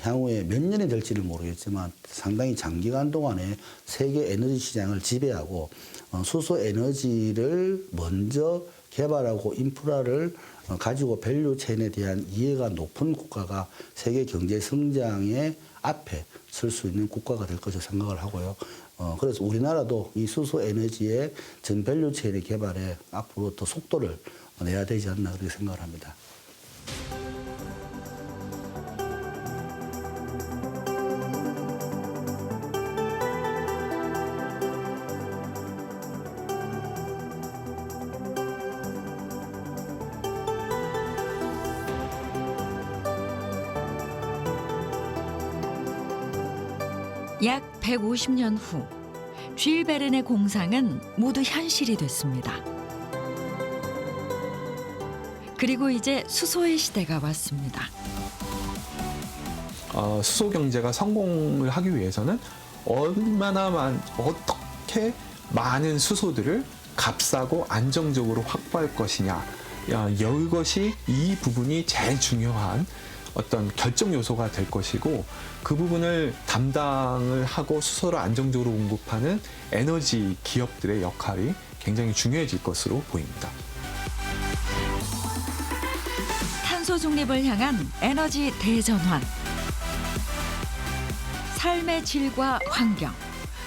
Speaker 7: 향후에 몇 년이 될지는 모르겠지만 상당히 장기간 동안에 세계 에너지 시장을 지배하고 수소 에너지를 먼저 개발하고 인프라를 가지고 밸류 체인에 대한 이해가 높은 국가가 세계 경제 성장의 앞에 설 수 있는 국가가 될 것으로 생각을 하고요. 그래서 우리나라도 이 수소 에너지의 전 밸류 체인의 개발에 앞으로 더 속도를 내야 되지 않나 그렇게 생각을 합니다.
Speaker 2: 약 150년 후 쥘 베른의 공상은 모두 현실이 됐습니다. 그리고 이제 수소의 시대가 왔습니다.
Speaker 8: 수소 경제가 성공을 하기 위해서는 어떻게 많은 수소들을 값싸고 안정적으로 확보할 것이냐, 이것이 이 부분이 제일 중요한 어떤 결정 요소가 될 것이고, 그 부분을 담당을 하고 수소를 안정적으로 공급하는 에너지 기업들의 역할이 굉장히 중요해질 것으로 보입니다.
Speaker 2: 탄소 중립을 향한 에너지 대전환. 삶의 질과 환경,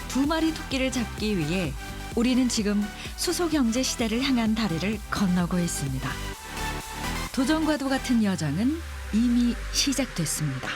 Speaker 2: 두 마리 토끼를 잡기 위해 우리는 지금 수소 경제 시대를 향한 다리를 건너고 있습니다. 도전과도 같은 여정은 이미 시작됐습니다.